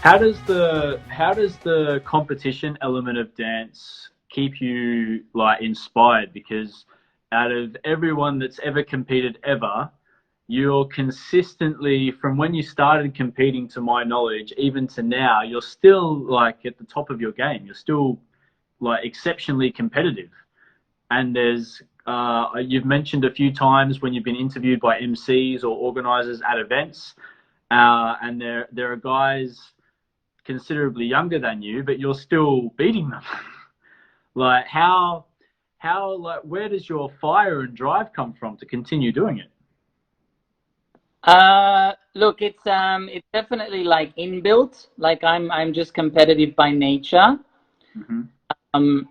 How does the competition element of dance keep you like inspired? Because out of everyone that's ever competed ever, you're consistently, from when you started competing to my knowledge, even to now, you're still like at the top of your game. You're still like exceptionally competitive. And you've mentioned a few times when you've been interviewed by MCs or organizers at events, and there are guys considerably younger than you, but you're still beating them. Like like where does your fire and drive come from to continue doing it? Look, it's definitely like inbuilt. Like I'm just competitive by nature. Hmm. Um,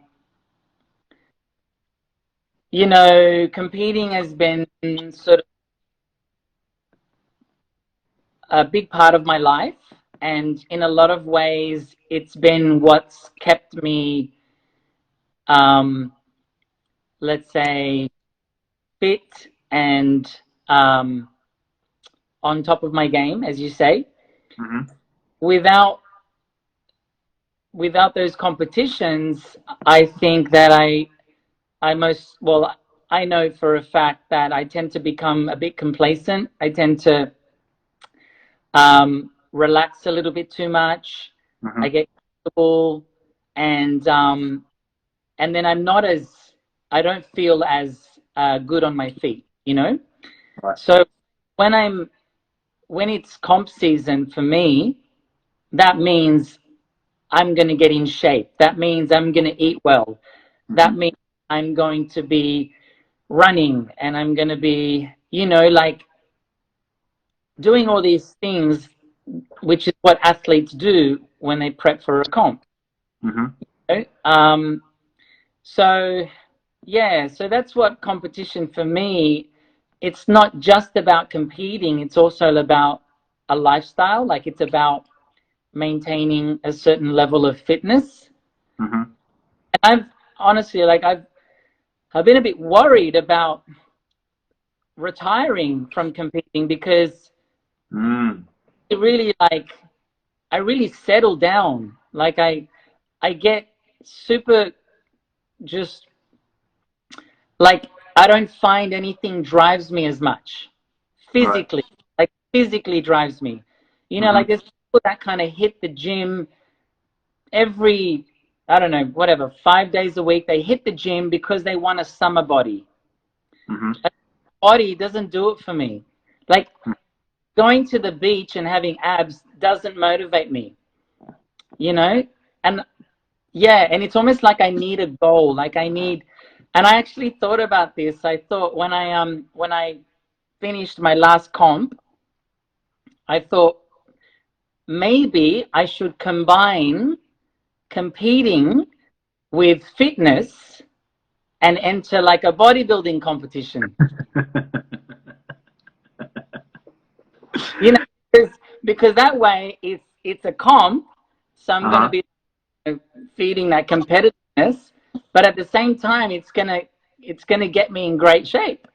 Competing has been sort of a big part of my life, and in a lot of ways, it's been what's kept me, um, let's say, fit and on top of my game, as you say. Hmm. Without without those competitions, I think that I most well I know for a fact that I tend to become a bit complacent. I tend to relax a little bit too much. I Hmm. get comfortable, and and then I don't feel as good on my feet, you know. Right. So when I'm when it's comp season for me, that means I'm going to get in shape. That means I'm going to eat well. That Hmm. means I'm going to be running, and I'm going to be, like doing all these things, which is what athletes do when they prep for a comp. Hmm. Okay? So yeah, so that's what competition for me. It's not just about competing. It's also about a lifestyle. Like it's about maintaining a certain level of fitness. Hmm. And I've honestly, I've been a bit worried about retiring from competing because Mm. it really I really settle down. Like I get super just like I don't find anything drives me as much Right. physically. Like physically drives me. Like Hmm. there's people that kind of hit the gym every, I don't know, whatever, 5 days a week. They hit the gym because they want a summer body. Hmm. A body doesn't do it for me. Like going to the beach and having abs doesn't motivate me, you know? And yeah, and it's almost like I need a goal. And I actually thought about this. I thought when I finished my last comp, I thought maybe I should combine competing with fitness and enter like a bodybuilding competition. You know, because that way it's a comp, so I'm going to Uh-huh. be feeding that competitiveness, but at the same time, it's gonna get me in great shape.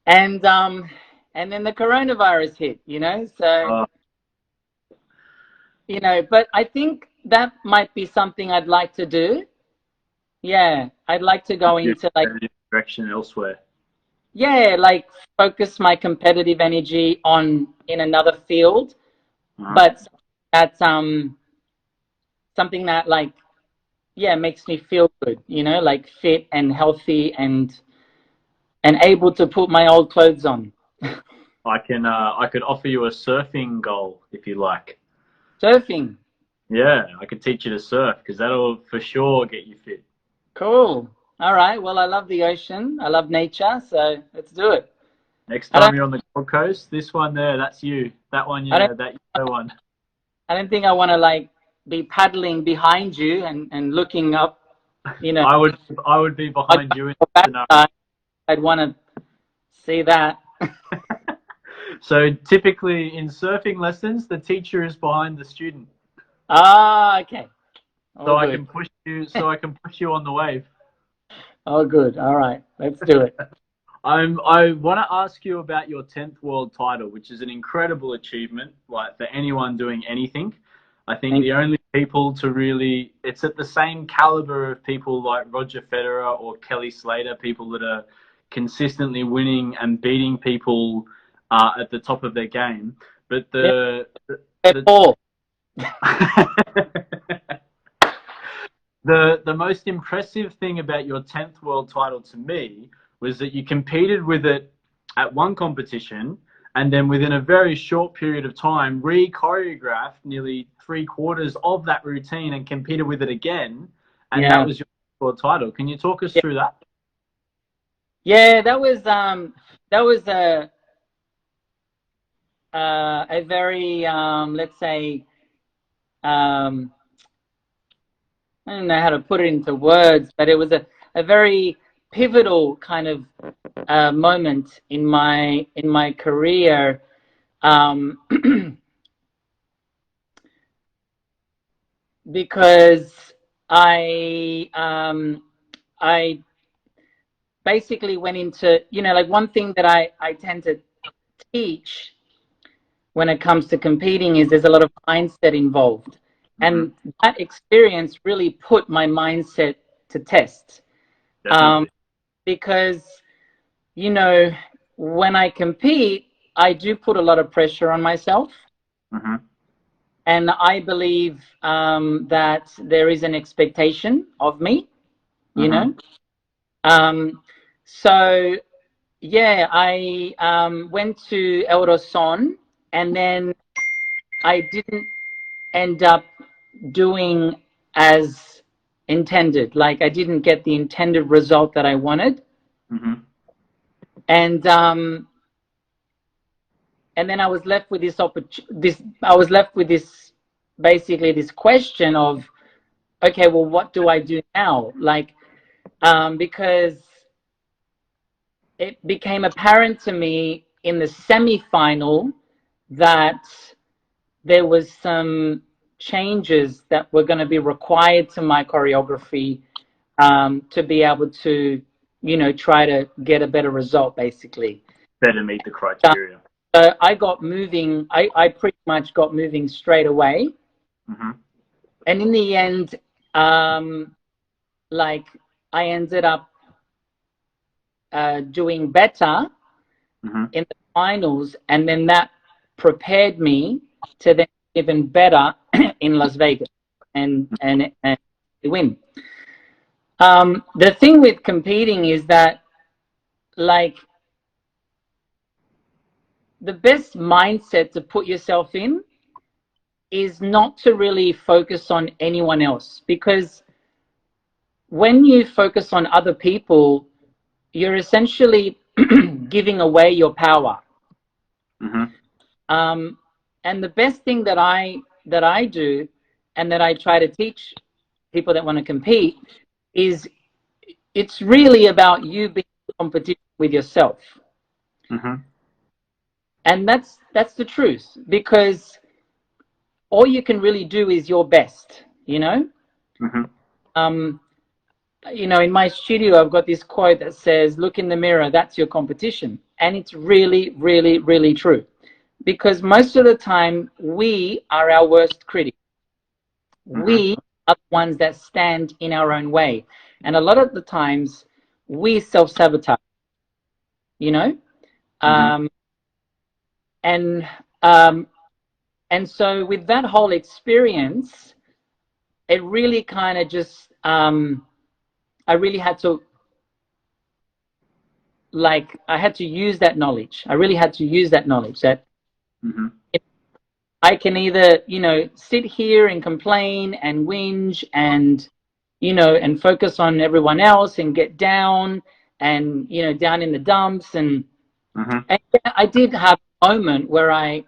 And and then the coronavirus hit, so Oh, but I think that might be something I'd like to do. Yeah, I'd like to go your into like, competitive direction elsewhere. yeah, like focus my competitive energy on in another field, Uh-huh. but that's something that like, yeah, makes me feel good, like fit and healthy and able to put my old clothes on. I could offer you a surfing goal if you like. Surfing. Yeah, I could teach you to surf because that'll for sure get you fit. Cool. All right. Well, I love the ocean. I love nature. So let's do it. Next I don't, time you're on the Gold Coast, this one there, that's you. That one, I don't, yeah, that yellow one. I don't think I want to like be paddling behind you and looking up, you know, I would I would be on behind you in your that scenario. backside. I'd want to see that. So typically in surfing lessons, the teacher is behind the student, Ah, okay. All so good. I can push you on the wave. All good. All right. Let's do it. I want to ask you about your 10th world title, which is an incredible achievement, like for anyone doing anything. I think the only people to really, it's at the same caliber of people like Roger Federer or Kelly Slater, people that are consistently winning and beating people at the top of their game. But the the most impressive thing about your 10th world title to me was that you competed with it at one competition and then within a very short period of time re-choreographed nearly 3/4 of that routine and competed with it again, and that was your world title. Can you talk us through that? Yeah, that was a very let's say I don't know how to put it into words, but it was a very pivotal kind of moment in my career. Because I basically went into, like one thing that I tend to teach when it comes to competing is there's a lot of mindset involved. And that experience really put my mindset to test. Because, when I compete, I do put a lot of pressure on myself. And I believe that there is an expectation of me, So, yeah, I went to Euroson, and then I didn't end up doing as intended. Like I didn't get the intended result that I wanted. And then I was left with basically this question of, okay, well, what do I do now? Like, because it became apparent to me in the semi-final that there was some changes that were going to be required to my choreography to be able to, try to get a better result, basically. Better meet the criteria. So I got moving. I pretty much got moving straight away. And in the end, like I ended up doing better in the finals, and then that prepared me to then even better in Las Vegas and win. The thing with competing is that, like, the best mindset to put yourself in is not to really focus on anyone else, because when you focus on other people, you're essentially giving away your power. And the best thing that I do, and that I try to teach people that want to compete, is it's really about you being in competition with yourself. And that's the truth, because all you can really do is your best, in my studio, I've got this quote that says, look in the mirror, that's your competition. And it's really, really, really true. Because most of the time, we are our worst critic. We are the ones that stand in our own way. And a lot of the times, we self-sabotage, And so with that whole experience, it really kind of just, I really had to, I had to use that knowledge. I really had to use that knowledge that I can either, sit here and complain and whinge and, and focus on everyone else and get down and, down in the dumps. And I did have a moment where I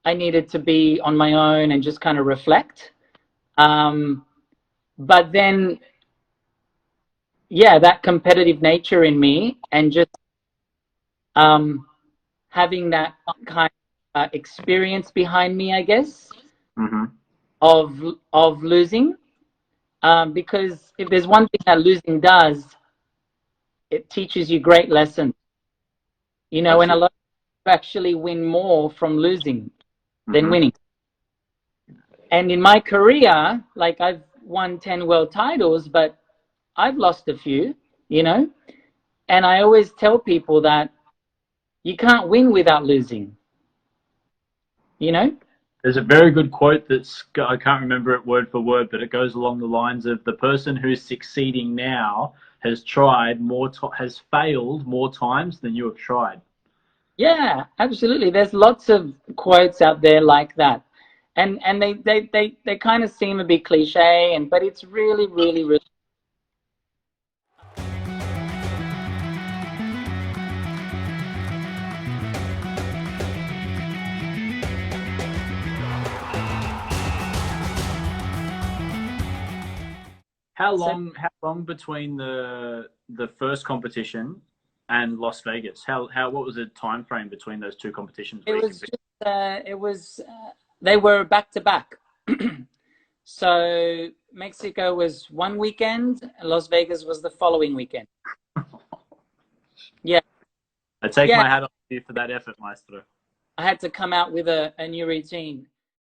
needed to be on my own and just kind of reflect. But then, yeah, that competitive nature in me, and just having that kind of experience behind me, I guess, of losing. Because if there's one thing that losing does, it teaches you great lessons. And a lot of people actually win more from losing than winning. And in my career, like I've won 10 world titles, but I've lost a few, you know? And I always tell people that you can't win without losing, you know? There's a very good quote I can't remember it word for word, but it goes along the lines of the person who's succeeding now has has failed more times than you have tried. Yeah, absolutely. There's lots of quotes out there like that. And they kind of seem a bit cliche, but it's really, really, really. How long between the first competition and Las Vegas? What was the time frame between those two competitions It where you was competed? just, they were back to back. So Mexico was one weekend, and Las Vegas was the following weekend. Yeah, I take yeah. my hat off to you for that effort, Maestro. I had to come out with a new routine.